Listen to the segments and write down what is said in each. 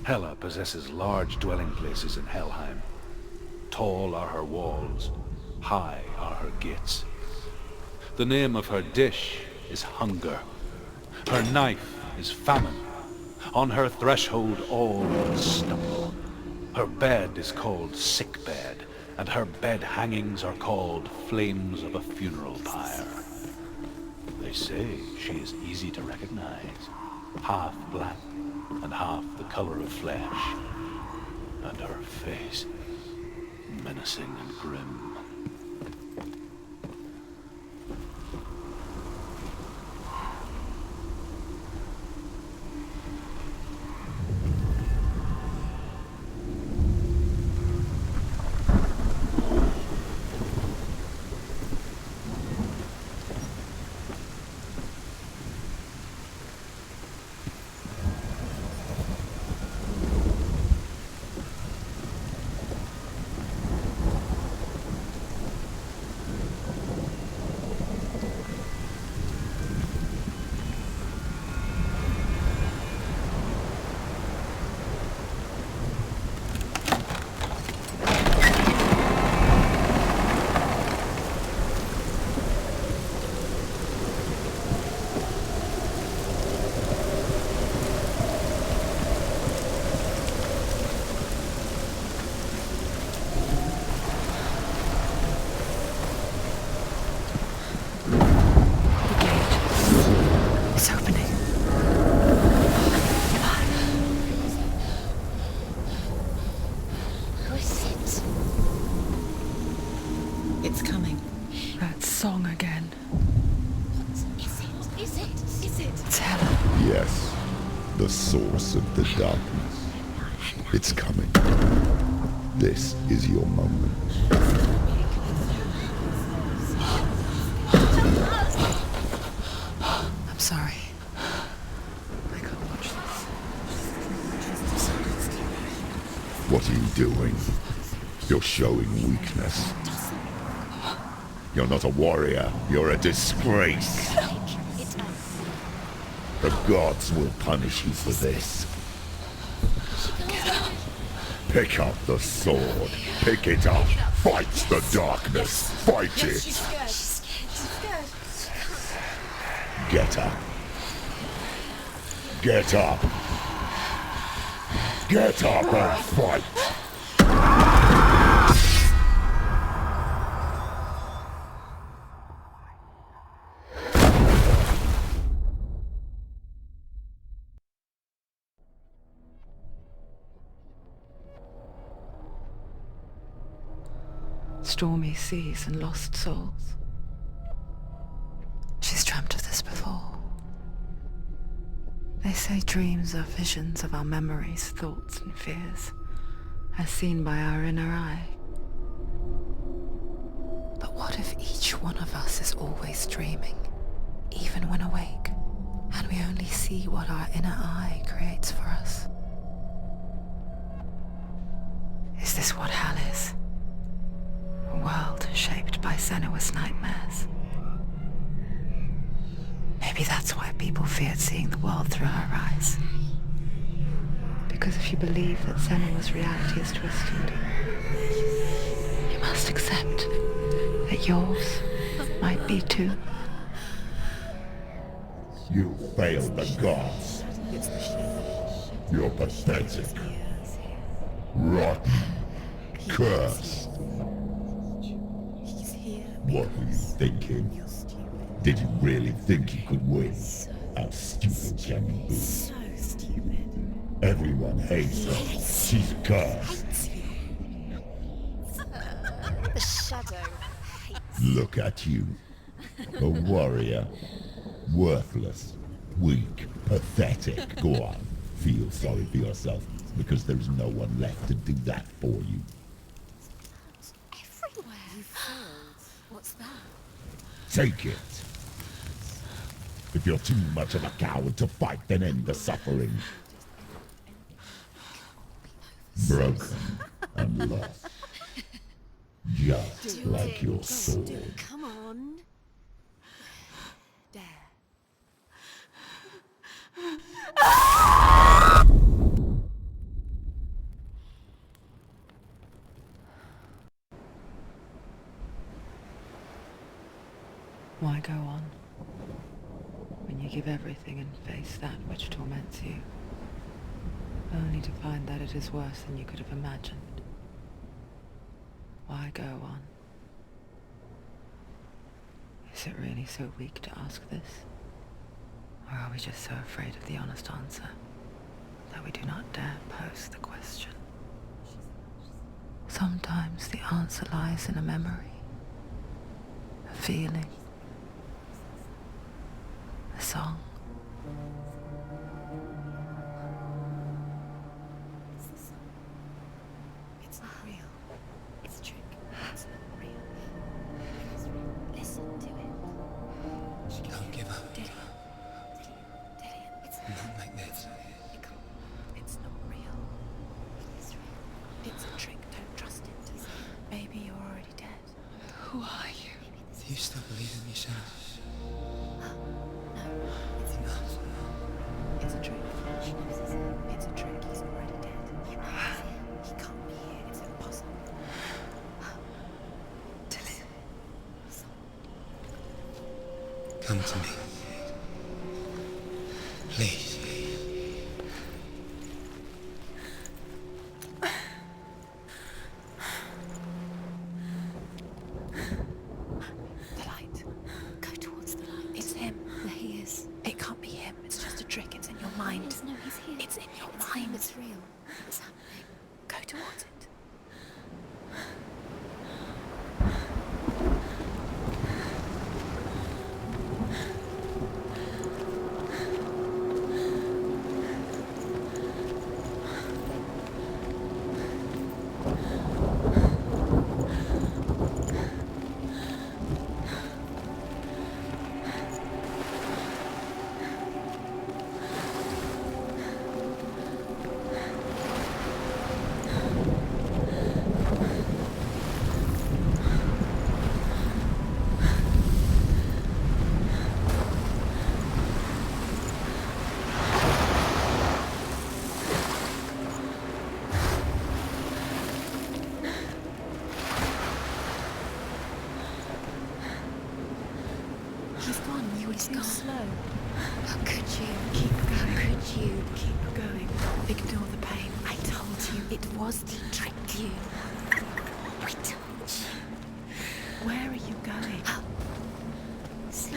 Hela possesses large dwelling places in Helheim. Tall are her walls, high are her gates. The name of her dish is hunger. Her knife is famine. On her threshold all will stumble. Her bed is called sick bed, and her bed hangings are called flames of a funeral pyre. They say she is easy to recognize, half black and half the color of flesh, and her face menacing and grim. The source of the darkness. It's coming. This is your moment. I'm sorry. I can't watch this. What are you doing? You're showing weakness. You're not a warrior. You're a disgrace. The gods will punish you for this. Pick up the sword. Pick it up. Fight the darkness. Fight it. Get up. Get up. Get up and fight. Stormy seas and lost souls. She's dreamt of this before. They say dreams are visions of our memories, thoughts and fears, as seen by our inner eye. But what if each one of us is always dreaming, even when awake, and we only see what our inner eye creates for us? Is this what hell is? A world shaped by Senua's nightmares. Maybe that's why people feared seeing the world through her eyes. Because if you believe that Senua's reality is twisted, you must accept that yours might be too. You failed the gods. You're pathetic. Rotten. Cursed. What were you thinking? Did you really think you could win? How stupid can you be? So stupid. Everyone hates her. She's cursed. The shadow hates. Look at you. A warrior. Worthless. Weak. Pathetic. Go on. Feel sorry for yourself, because there's no one left to do that for you. Everywhere. You failed. What's that? Take it. If you're too much of a coward to fight, then end the suffering. Broken and lost. Just like your sword. Come on. There. Why go on when you give everything and face that which torments you, only to find that it is worse than you could have imagined? Why go on? Is it really so weak to ask this? Or are we just so afraid of the honest answer that we do not dare pose the question? Sometimes the answer lies in a memory, a feeling, a song. It's not real. It's a trick. It's not real. It is real. Listen to it. Don't give up. Dillian. It's Not like this. It's not real. It is real. It's a trick. Don't trust it. Maybe you're already dead. Who are you? Do you still believe in yourself? No, it's not. It's a trick. It's a trick. He's already dead. He can't be here. It's impossible. Come to me. Please. The light. Go towards the light. It's him. There he is. It can't be him. It's just a trick. It's in your mind. No, he's here. It's in your mind. It's real. It's happening. Go towards it. He's gone. You were too slow. How could you? Keep going. How could you? Keep going. Ignore the pain. I told you it was to trick you. I told you. Where are you going? See?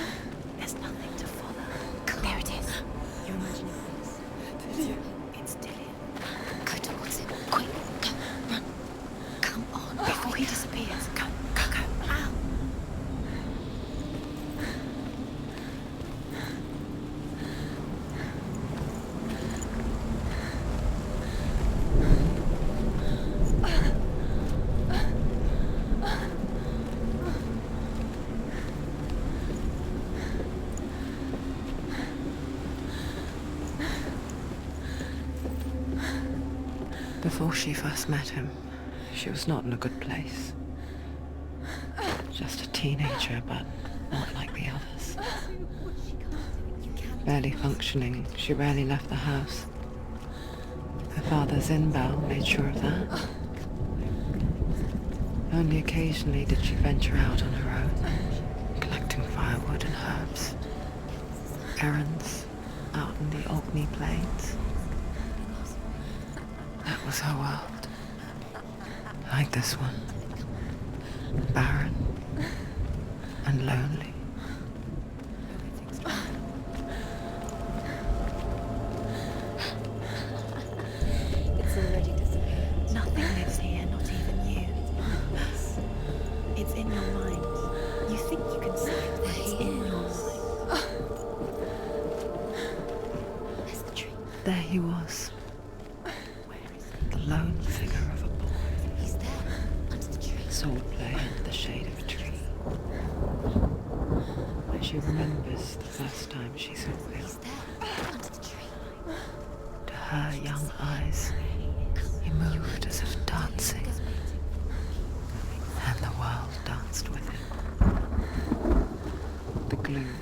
There's nothing to follow. There it is. You're imagining this. Dillian. It's Dillian. Go towards it. Quick. Go. Run. Come on. Before he disappears. Go. Go. Go. Ow. Before she first met him, she was not in a good place. Just a teenager, but not like the others. Barely functioning, she rarely left the house. Her father's in-bell made sure of that. Only occasionally did she venture out on her own, collecting firewood and herbs. Errands out in the Orkney Plains. That was her world. Like this one. Barren and lonely. It's already disappeared. Nothing lives here, not even you. It's in your mind. You think you can see it, but it's in your mind. There's the tree. There he was, Where is it? the lone figure of a boy, He's there, under the tree. sword play under the shade of a tree. When she remembers the first time she saw him, He's there, under the tree. to her young eyes, he moved as if dancing, and the world danced with him. The gloom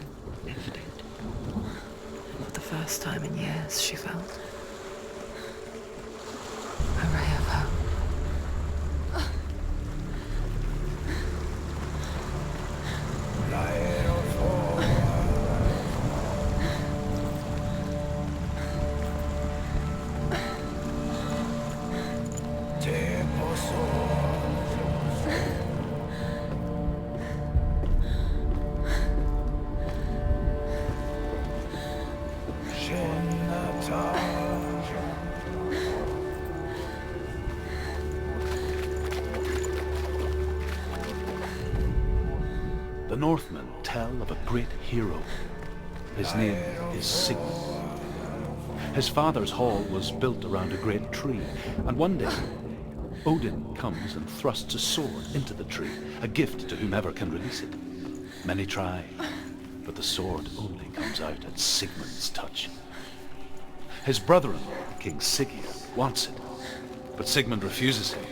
lifted, and for the first time in years she felt a ray of hope. La ero The Northmen tell of a great hero. His name is Sigmund. His father's hall was built around a great tree, and one day Odin comes and thrusts a sword into the tree, a gift to whomever can release it. Many try, but the sword only comes out at Sigmund's touch. His brother-in-law, King Siggeir, wants it, but Sigmund refuses him,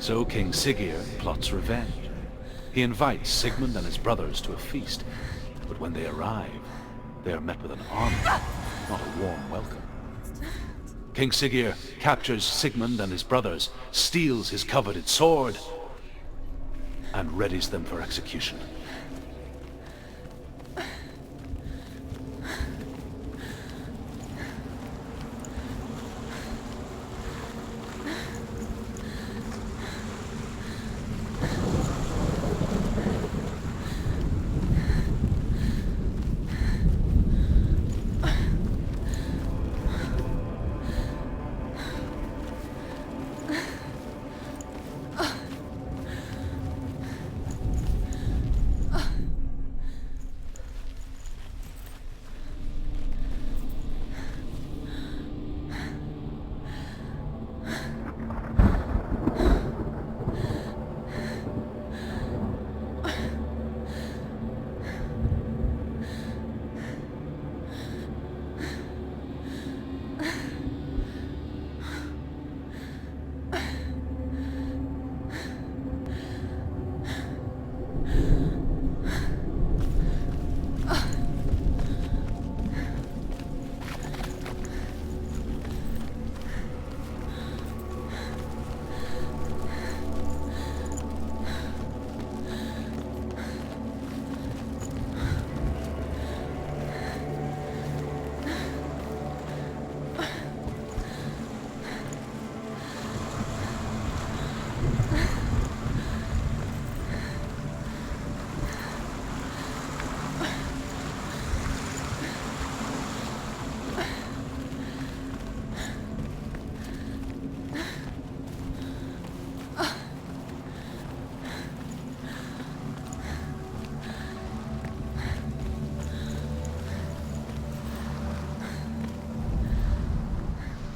so King Siggeir plots revenge. He invites Sigmund and his brothers to a feast, but when they arrive, they are met with an army, not a warm welcome. King Siggeir captures Sigmund and his brothers, steals his coveted sword, and readies them for execution.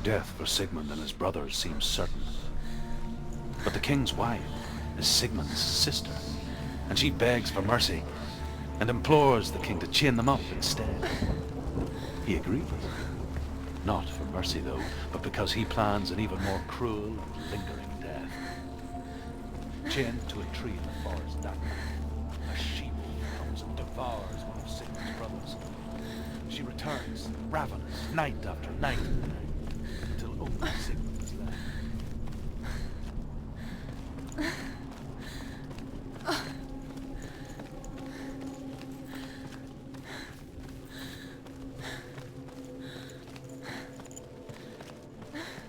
Death for Sigmund and his brothers seems certain. But the king's wife is Sigmund's sister, and she begs for mercy and implores the king to chain them up instead. He agrees. Not for mercy, though, but because he plans an even more cruel and lingering death. Chained to a tree in the forest that night, a she-wolf comes and devours one of Sigmund's brothers. She returns, ravenous, night after night, until only Sigmund is left.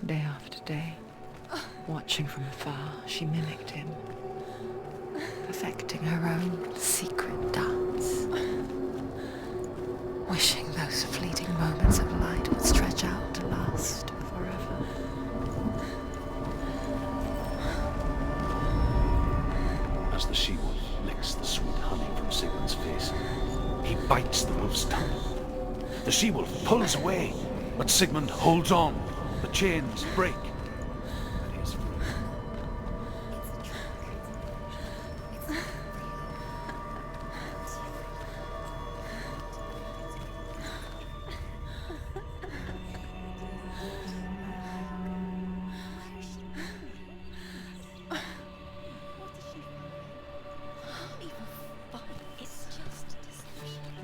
Day after day, watching from afar, she mimicked him, perfecting her own secret dance, wishing those fleeting moments of light would stretch out to last forever. As the she-wolf licks the sweet honey from Sigmund's face, he bites the wolf's tongue. The she-wolf pulls away, but Sigmund holds on. The chains break, and he is free.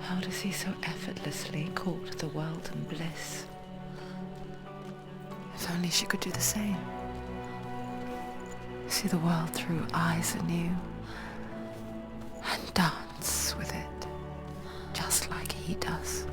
How does he so effortlessly court the world and bliss? If only she could do the same. See the world through eyes anew and dance with it, just like he does.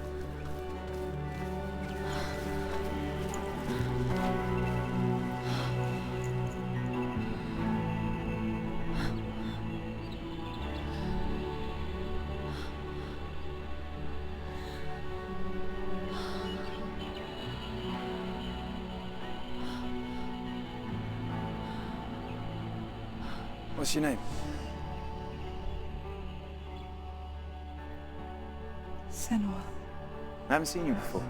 What's your name? Senua. I haven't seen you before.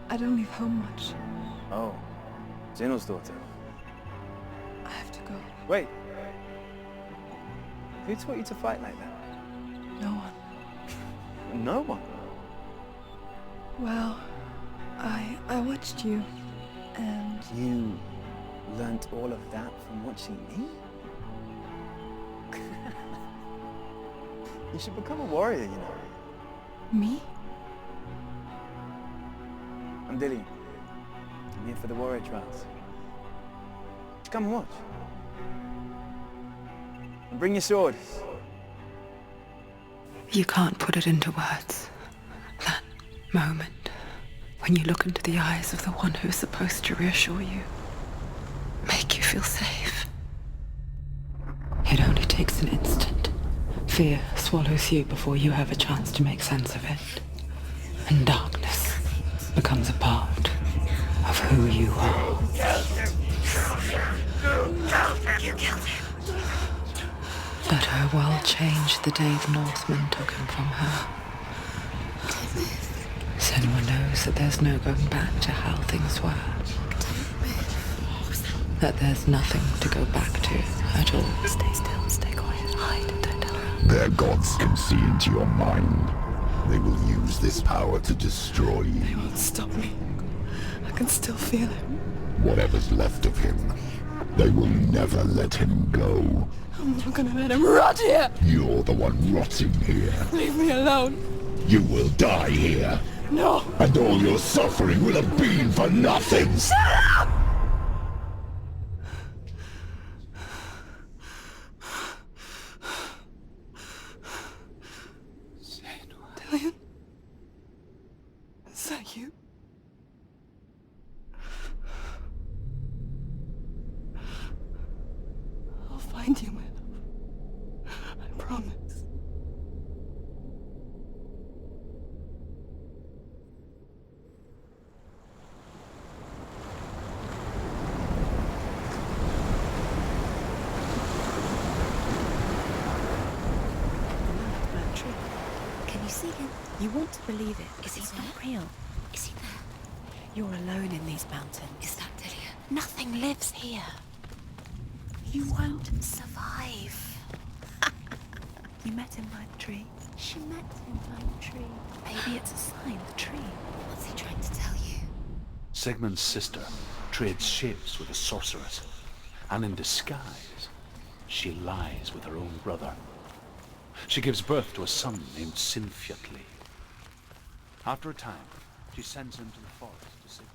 I don't leave home much. Oh, Zeno's daughter. I have to go. Wait. Who taught you to fight like that? No one. No one. Well, I watched you, and You learnt all of that from watching me? You should become a warrior, you know. me? I'm Dillian. I'm here for the warrior trials. Just come and watch. And bring your sword. You can't put it into words. That moment, when you look into the eyes of the one who is supposed to reassure you, make you feel safe. It only takes an instant. Fear swallows you before you have a chance to make sense of it. And darkness becomes a part of who you are. Let her world change the day the Northmen took him from her. Senua knows that there's no going back to how things were. That there's nothing to go back to at all. Stay still, stay quiet, hide, don't tell her. Their gods can see into your mind. They will use this power to destroy you. They won't stop me. I can still feel him. Whatever's left of him, they will never let him go. I'm not gonna let him rot here! You're the one rotting here. Leave me alone! You will die here. No! And all your suffering will have been for nothing. Shut up! Dillian? Is that you? I'll find you, my love. I promise. Can you see him? You want to believe it. Is he not real? Is he there? You're alone in these mountains. Is that Dillian? Nothing lives here. You won't survive. You met him by the tree. She met him by the tree. Maybe it's a sign, the tree. What's he trying to tell you? Sigmund's sister trades shapes with a sorceress, and in disguise, she lies with her own brother. She gives birth to a son named Sinfjotli. After a time, she sends him to the forest to Sigmund.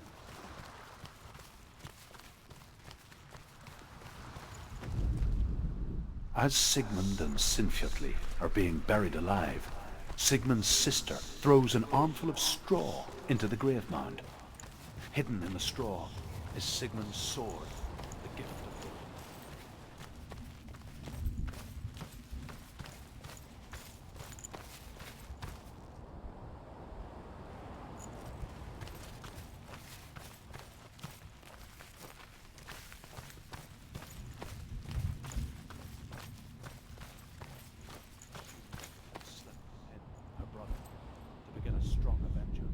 As Sigmund and Sinfjotli are being buried alive, Sigmund's sister throws an armful of straw into the grave mound. Hidden in the straw is Sigmund's sword, the gift of God. Her brother, to begin a strong avenger.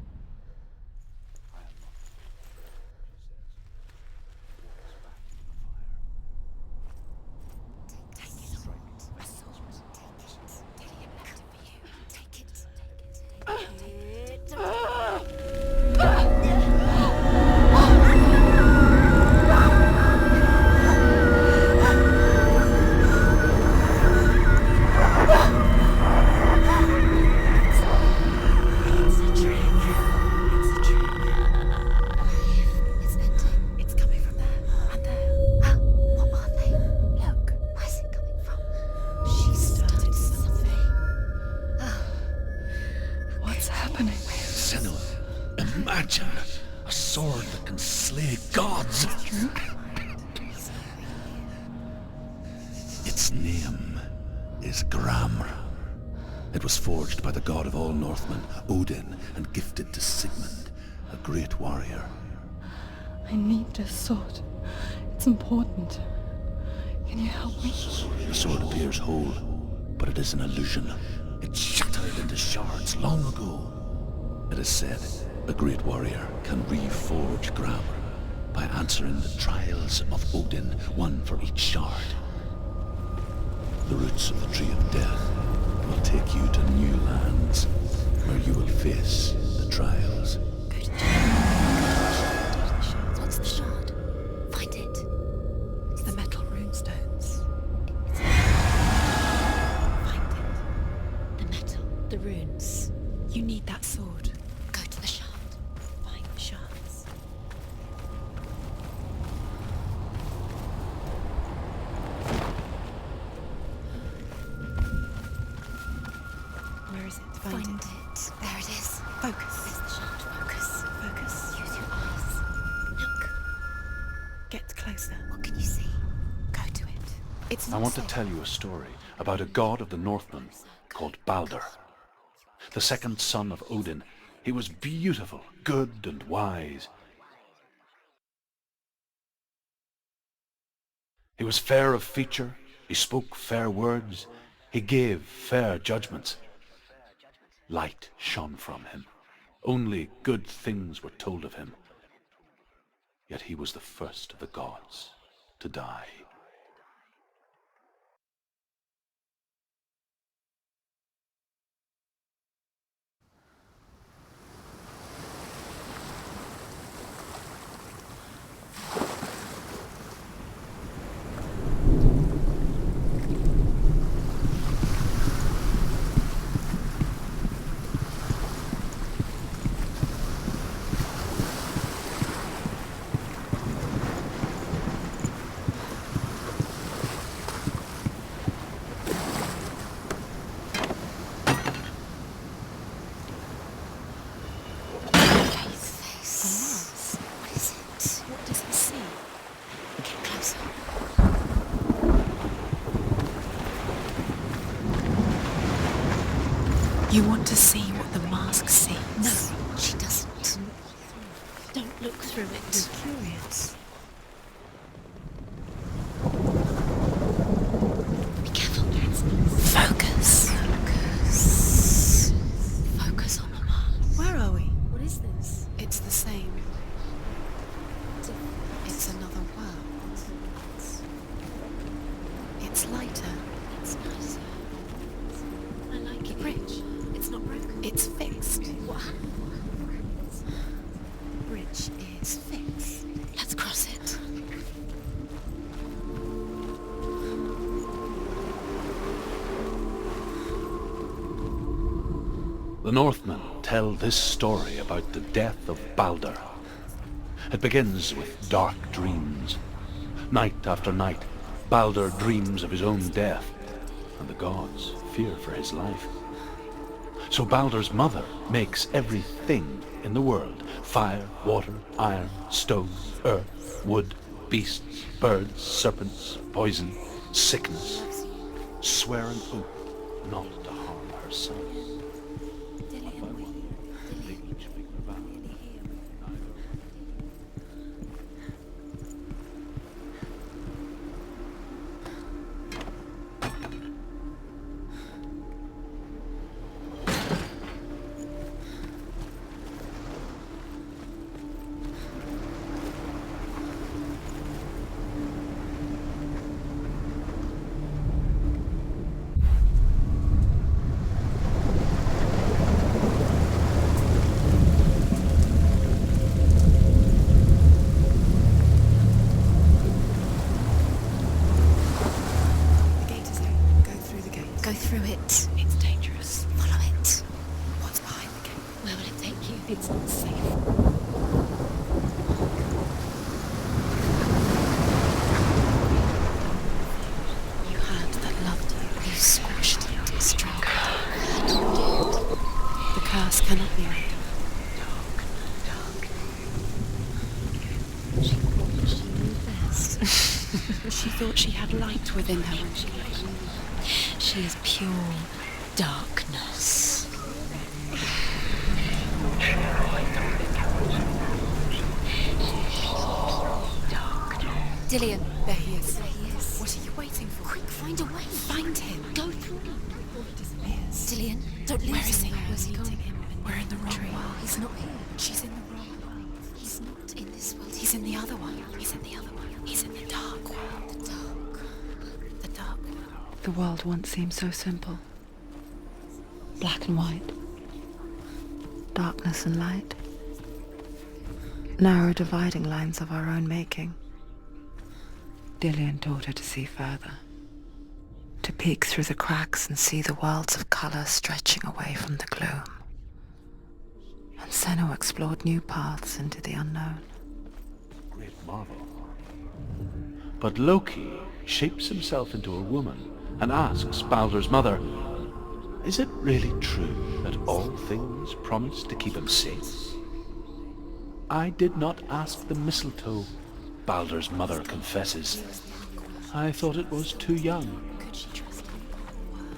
I am not, she says, walks back into the fire. Take it. Strike A sword. Take it. Dillian left it for you. Take it. Take it. Take it. It's a trick. It's a trick. It's ending. It's coming from there. And there. Oh, what are they? Look. Where's it coming from? She started something. Oh. What's happening? Senua, imagine a sword that can slay gods. Its name is Gramr. It was forged by the god of all Northmen, Odin, and gifted to Sigmund, a great warrior. I need this sword. It's important. Can you help me? The sword appears whole, but it is an illusion. It shattered into shards long ago. It is said a great warrior can reforge grammar by answering the trials of Odin, one for each shard. The roots of the tree of death will take you to new lands where you will face the trials. Go to the shard. What's the shard? Find it. It's the metal runestones. Find it. The metal. The runes. You need that sword. Go to the shard. Find the shards. Where is it? Find it. There it is. Focus. There's the shard. Focus. Focus. Use your eyes. Look. Get closer. What can you see? Go to it. It's not I want to safe. tell you a story about a god of the Northmen called Balder. The second son of Odin. He was beautiful, good and wise. He was fair of feature, he spoke fair words, he gave fair judgments. Light shone from him. Only good things were told of him. Yet he was the first of the gods to die. You want to see what the mask sees? No, she doesn't. Don't look through it. You're curious. Be careful. Focus. Focus. Focus on the mask. Where are we? What is this? It's the same. It's another world. It's lighter. It's nicer. I like it. Bridge. It's not broken. It's fixed. What happened? Bridge is fixed. Let's cross it. The Northmen tell this story about the death of Balder. It begins with dark dreams. Night after night, Balder dreams of his own death, and the gods fear for his life. So Balder's mother makes everything in the world: fire, water, iron, stone, earth, wood, beasts, birds, serpents, poison, sickness, swear an oath not to harm her son. Go through it. It's dangerous. Follow it. What's behind the gate? Where will it take you? It's not safe. You had that loved you. You squashed it. Destroyed it. The curse cannot be undone. She knew best. She thought she had light within her when she lay. She is pure darkness. Dillion, there he is. What are you waiting Quick, find a way. Find him. Go through. Before he disappears. Dillian, don't lose him. Where is he? Where's he gone? We're in the wrong world. He's not here. She's in the wrong world. He's not in this world. He's in the other one. He's in the other one. He's in the dark world. The dark world. The world once seemed so simple. Black and white. Darkness and light. Narrow dividing lines of our own making. Dillian taught her to see further. To peek through the cracks and see the worlds of colour stretching away from the gloom. And Senna explored new paths into the unknown. Great marvel. But Loki shapes himself into a woman and asks Baldur's mother, is it really true that all things promise to keep him safe? I did not ask the mistletoe, Baldur's mother confesses. I thought it was too young. Could she trust him?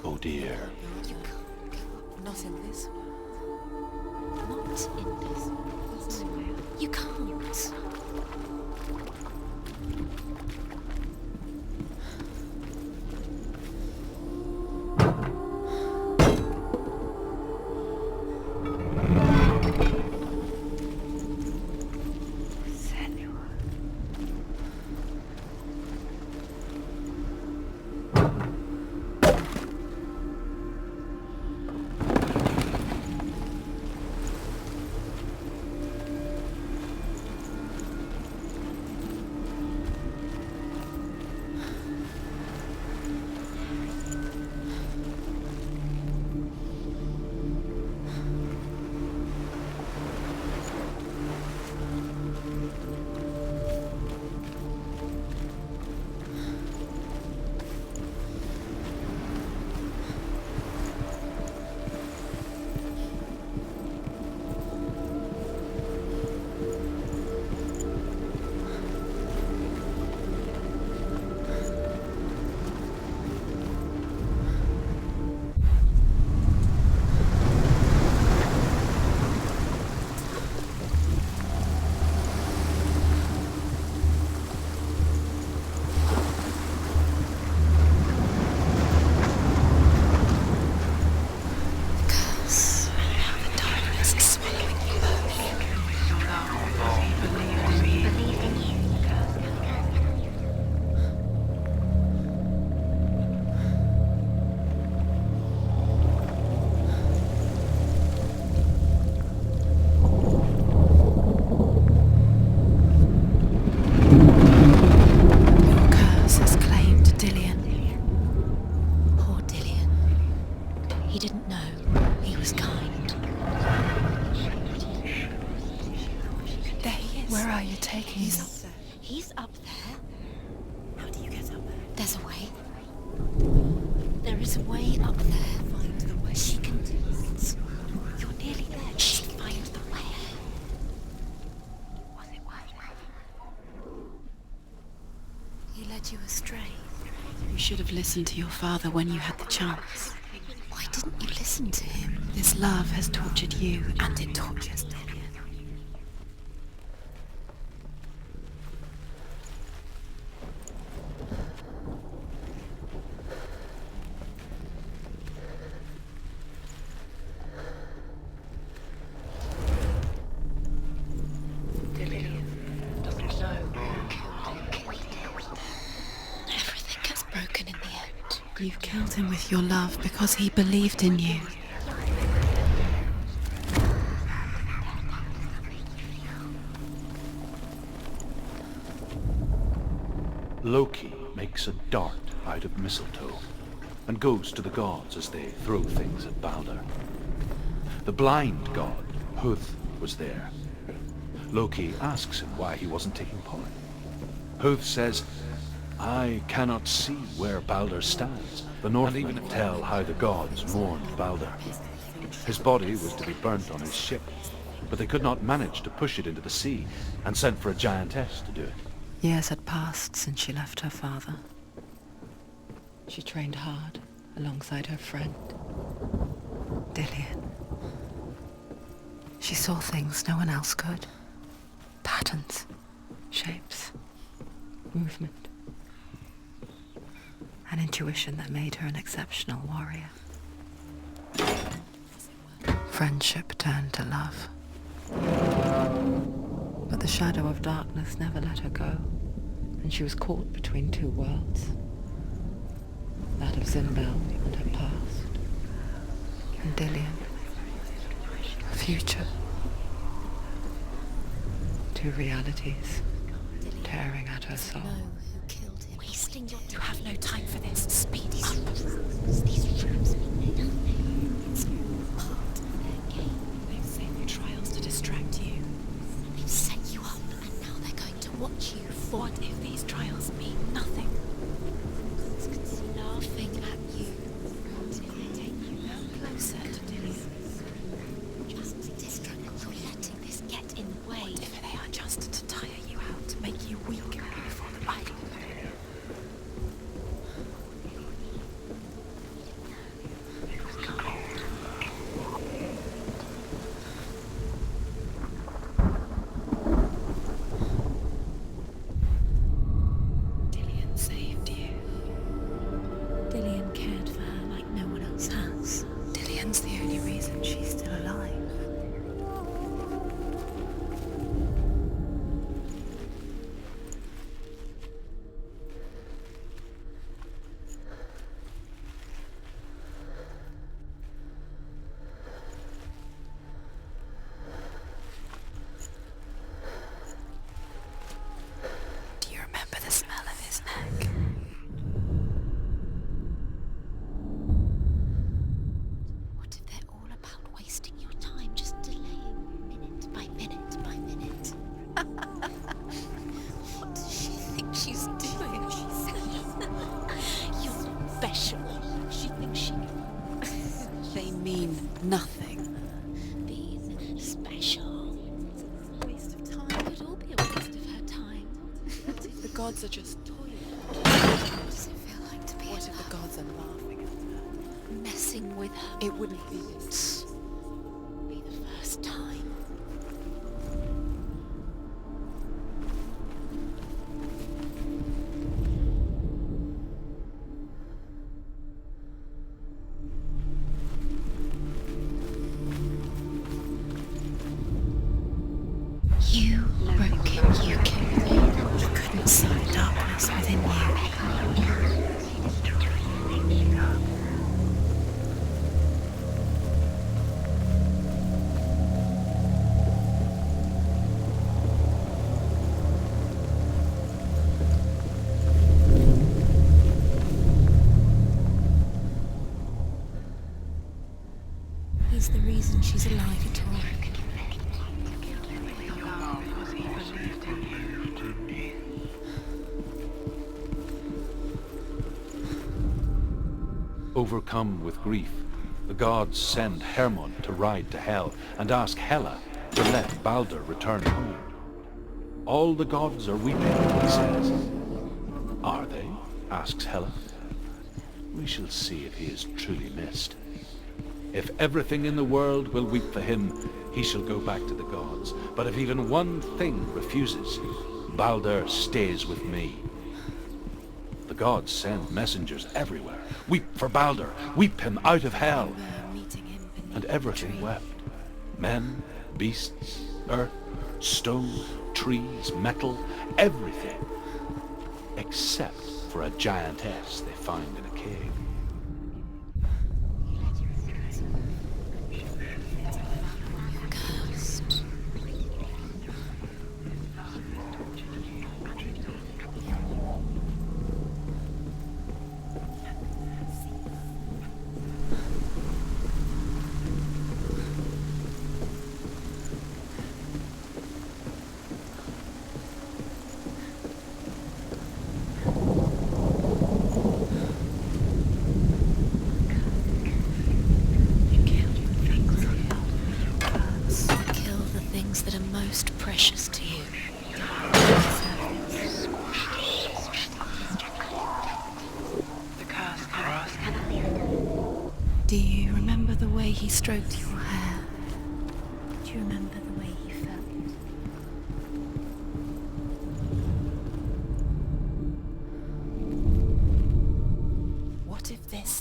Oh dear. You can't give up. Not in this world. Not in this world. You can't. He's up there. How do you get up there? There's a way. There is a way up there. Find the way. She can do it. You're nearly there. She can find the way. Was it worth? He led you astray. You should have listened to your father when you had the chance. Why didn't you listen to him? This love has tortured you, And it tortures Dillian. Everything gets broken in the end. You've killed him with your love because he believed in you. Loki makes a dart out of mistletoe and goes to the gods as they throw things at Baldur. The blind god, Huth, was there. Loki asks him why he wasn't taking part. Huth says, I cannot see where Baldur stands. The Northmen even tell how the gods mourned Baldur. His body was to be burnt on his ship, but they could not manage to push it into the sea and sent for a giantess to do it. Years had passed since she left her father. She trained hard alongside her friend, Dillian. She saw things no one else could. Patterns, shapes, movement. An intuition that made her an exceptional warrior. Friendship turned to love. But the shadow of darkness never let her go, and she was caught between two worlds. That of Zinbel and her past, and Dillian, her future. Two realities tearing at her soul. You have no time for this. Speed up. These rooms mean nothing. It's all part of their game. They've set you trials to distract you. They've set you up, and now they're going to watch you. What if these trials mean nothing? It's laughing at you. Until they take you no closer to Dillian. Just distract. You're letting this get in the way. What if they are just to tire you out, to make you weak before the battle? Nothing. Being special. Waste of time. It would all be a waste of her time. What if the gods are just toying? What does it feel like to be What if the gods are laughing at her? Messing with her? It wouldn't be this. Be the first time. You broke it, you killed me. You couldn't see the darkness within you. He's the reason she's alive at all. Overcome with grief, the gods send Hermod to ride to Hell and ask Hela to let Baldur return home. All the gods are weeping, he says. Are they? Asks Hela. We shall see if he is truly missed. If everything in the world will weep for him, he shall go back to the gods. But if even one thing refuses, Baldur stays with me. The gods send messengers everywhere. Weep for Baldur, weep him out of hell. And everything wept. Men, beasts, earth, stone, trees, metal, everything. Except for a giantess they find in a cave. That are most precious to you. Do you remember the way he stroked your hair? Do you remember the way he felt?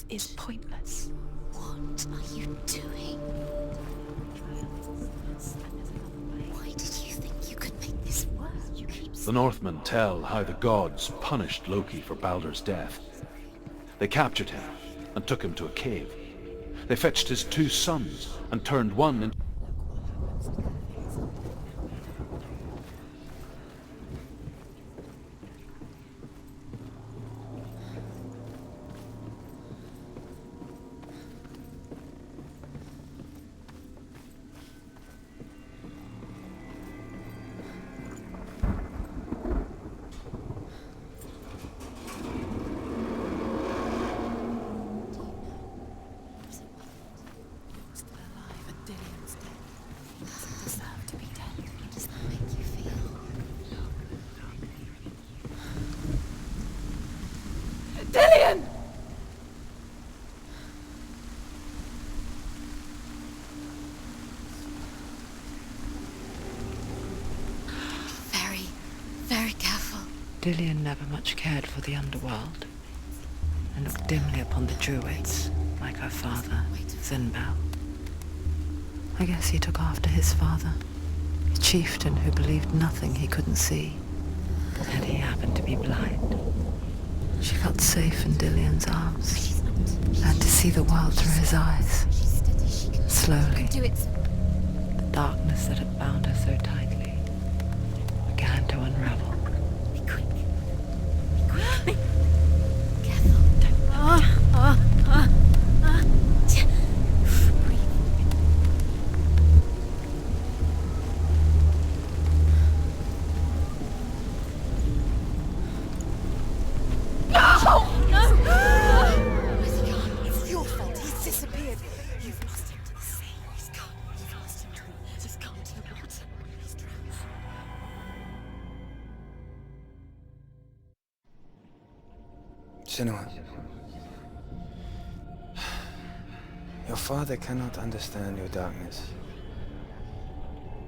is pointless. What are you doing? Why did you think you could make this work? The Northmen tell how the gods punished Loki for Baldur's death. They captured him and took him to a cave. They fetched his 2 sons and turned one into... Dillion! Very, very careful. Dillion never much cared for the underworld, and looked dimly upon the Druids, like her father, Zinbel. I guess he took after his father, a chieftain who believed nothing he couldn't see, and he happened to be blind. She felt safe in Dillion's arms, learned to see the world through his eyes. Slowly, the darkness that had bound her so tightly began to unravel. Be quick. Be quick. Careful. Breathe. Where's he gone? It's your fault. He's disappeared. You've lost him to the sea. He's gone. You've lost him to the... Just gone to the water. He's drowned. Senua, your father cannot understand your darkness.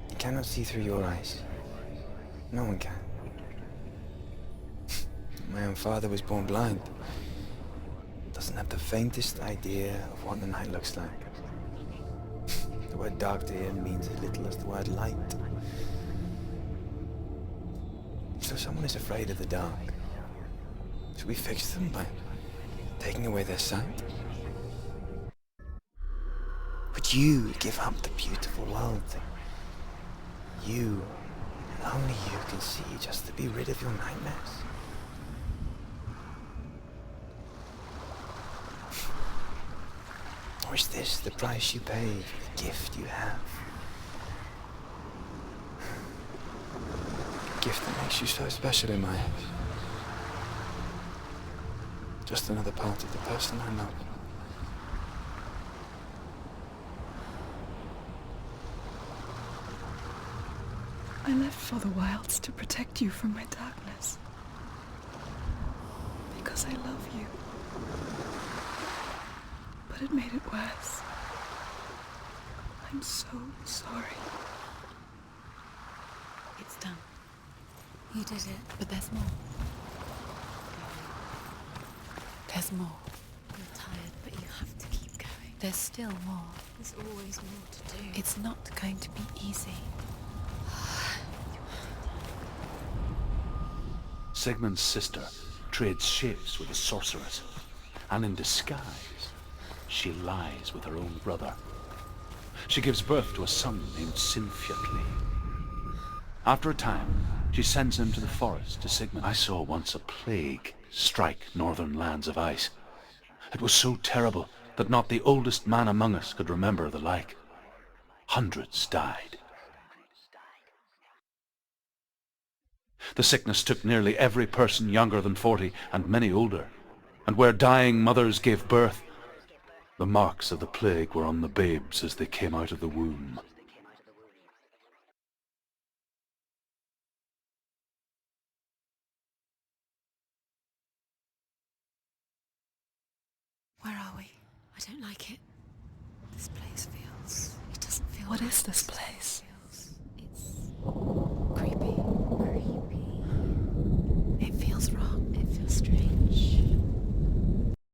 He cannot see through your eyes. No one can. My own father was born blind. Doesn't have the faintest idea of what the night looks like. The word dark to him means as little as the word light. So someone is afraid of the dark. Should we fix them by taking away their sight? Would you give up the beautiful world that you, and only you, can see just to be rid of your nightmares? Or is this the price you pay for the gift you have? A gift that makes you so special in my eyes. Just another part of the person I love. I left for the wilds to protect you from my darkness. Because I love you. But it made it worse. I'm so sorry. It's done. You did it. But there's more. There's more. You're tired, but you have to keep going. There's still more. There's always more to do. It's not going to be easy. Sigmund's sister trades shapes with a sorceress, and in disguise, she lies with her own brother. She gives birth to a son named Sinfjotli. After a time, she sends him to the forest to Sigmund. I saw once a plague strike northern lands of ice. It was so terrible that not the oldest man among us could remember the like. Hundreds died. The sickness took nearly every person younger than 40 and many older, and where dying mothers gave birth, the marks of the plague were on the babes as they came out of the womb. Where are we? I don't like it. This place feels... It doesn't feel What right. is this place?